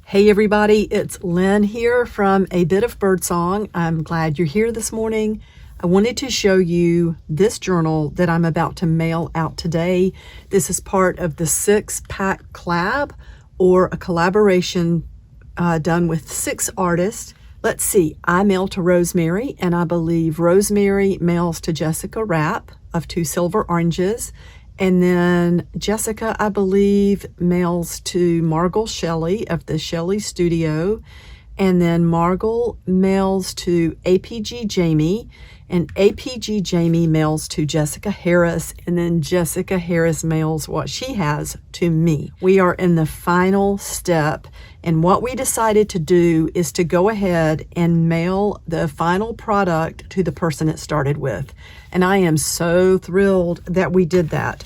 Hey everybody, it's Lynn here from A Bit of Birdsong. I'm glad you're here this morning. I wanted to show you this journal that I'm about to mail out today. This is part of the 6-pack collab, or a collaboration done with 6 artists. Let's see, I mail to Rosemary, and I believe Rosemary mails to Jessica Rapp of Two Silver Oranges. And then Jessica, I believe, mails to Margot Shelley of the Shelley Studio. And then Margot mails to APG Jamie. And APG Jamie mails to Jessica Harris. And then Jessica Harris mails what she has to me. We are in the final step. And what we decided to do is to go ahead and mail the final product to the person it started with. And I am so thrilled that we did that.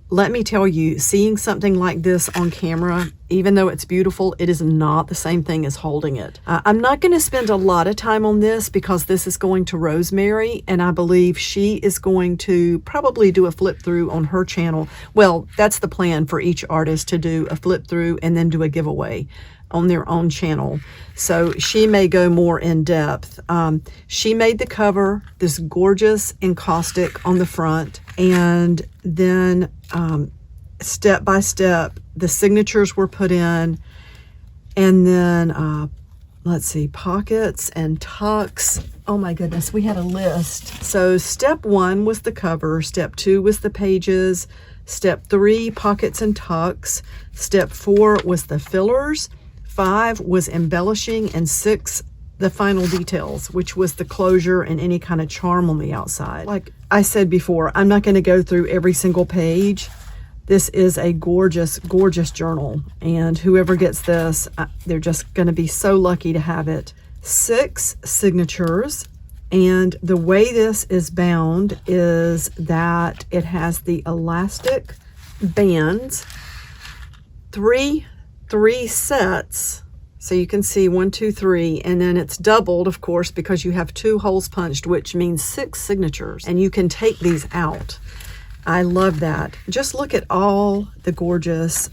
Let me tell you, seeing something like this on camera, even though it's beautiful, it is not the same thing as holding it. I'm not going to spend a lot of time on this because this is going to Rosemary, and I believe she is going to probably do a flip through on her channel. Well, that's the plan for each artist, to do a flip through and then do a giveaway on their own channel. So she may go more in depth. She made the cover, this gorgeous encaustic on the front, and then step by step the signatures were put in, and then let's see, pockets and tucks. Oh my goodness, we had a list. So step 1 was the cover, step 2 was the pages, step 3 pockets and tucks, step 4 was the fillers, 5 was embellishing, and 6 the final details, which was the closure and any kind of charm on the outside. Like I said before, I'm not going to go through every single page. This is a gorgeous, gorgeous journal, and whoever gets this, they're just going to be so lucky to have it. 6 signatures, and the way this is bound is that it has the elastic bands, three sets. So you can see 1, 2, 3, and then it's doubled, of course, because you have 2 holes punched, which means 6 signatures, and you can take these out. I love that. Just look at all the gorgeous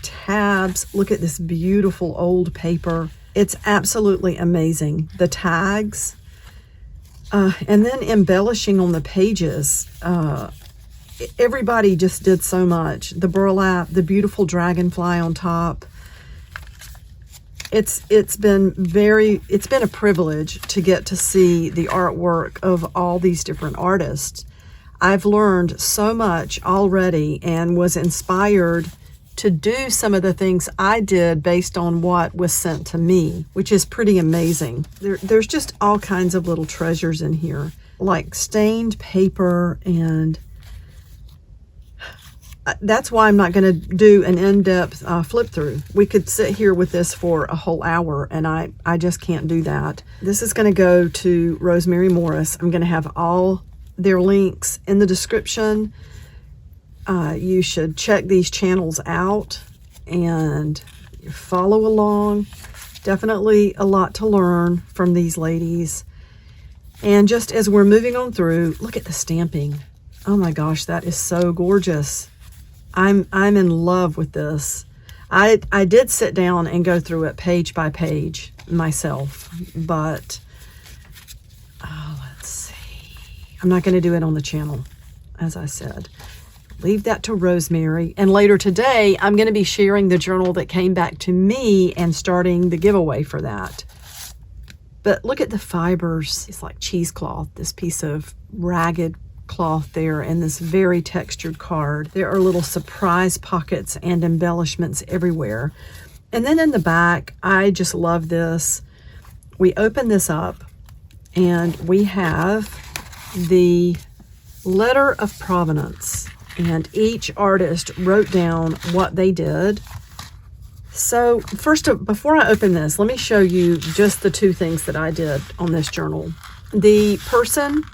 tabs. Look at this beautiful old paper. It's absolutely amazing. The tags, and then embellishing on the pages. Everybody just did so much. The burlap, the beautiful dragonfly on top. It's been a privilege to get to see the artwork of all these different artists. I've learned so much already and was inspired to do some of the things I did based on what was sent to me, which is pretty amazing. There's just all kinds of little treasures in here, like stained paper, and that's why I'm not going to do an in-depth flip through. We could sit here with this for a whole hour, and I just can't do that. This is going to go to Rosemary Morris. I'm going to have all their links in the description. You should check these channels out and follow along. Definitely a lot to learn from these ladies. And just as we're moving on through, look at the stamping. Oh my gosh, that is so gorgeous. I'm in love with this. I did sit down and go through it page by page myself, but let's see. I'm not going to do it on the channel, as I said. Leave that to Rosemary. And later today, I'm going to be sharing the journal that came back to me and starting the giveaway for that. But look at the fibers. It's like cheesecloth, this piece of ragged cloth there, and this very textured card. There are little surprise pockets and embellishments everywhere. And then in the back, I just love this. We open this up and we have the letter of provenance, and each artist wrote down what they did. So first, before I open this, let me show you just the 2 things that I did on this journal. The person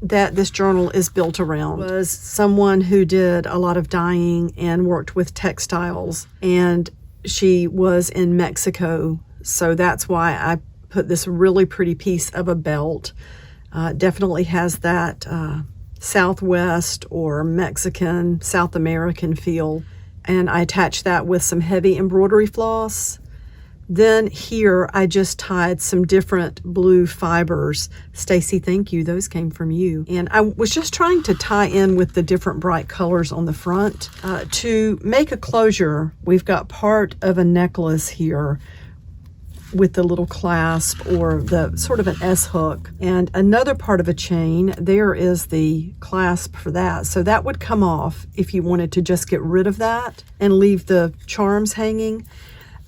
that this journal is built around was someone who did a lot of dyeing and worked with textiles, and she was in Mexico, so that's why I put this really pretty piece of a belt. Definitely has that Southwest or Mexican, South American feel, and I attached that with some heavy embroidery floss. Then here I just tied some different blue fibers. Stacy, thank you. Those came from you. And I was just trying to tie in with the different bright colors on the front. To make a closure, we've got part of a necklace here with the little clasp or the sort of an S hook, and another part of a chain. There is the clasp for that. So that would come off if you wanted to just get rid of that and leave the charms hanging.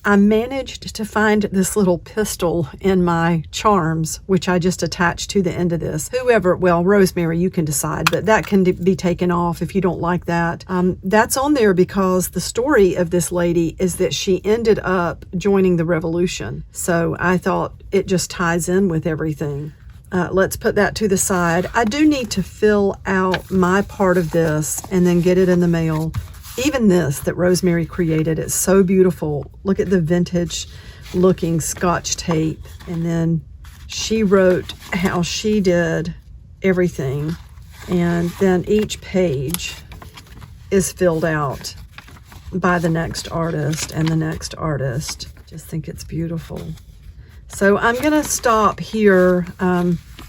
I managed to find this little pistol in my charms, which I just attached to the end of this. Whoever, well, Rosemary, you can decide, but that can be taken off if you don't like that. That's on there because the story of this lady is that she ended up joining the revolution. So I thought it just ties in with everything. Let's put that to the side. I do need to fill out my part of this and then get it in the mail. Even this that Rosemary created, it's so beautiful. Look at the vintage looking Scotch tape. And then she wrote how she did everything. And then each page is filled out by the next artist and the next artist. Just think it's beautiful. So I'm gonna stop here.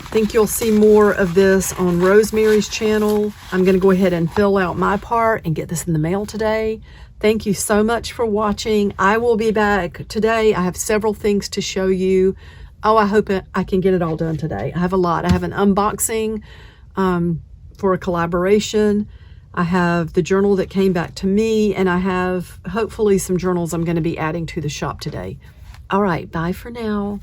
I think you'll see more of this on Rosemary's channel. I'm going to go ahead and fill out my part and get this in the mail today. Thank you so much for watching. I will be back today. I have several things to show you. Oh, I hope I can get it all done today. I have a lot. I have an unboxing for a collaboration. I have the journal that came back to me, and I have hopefully some journals I'm going to be adding to the shop today. All right, bye for now.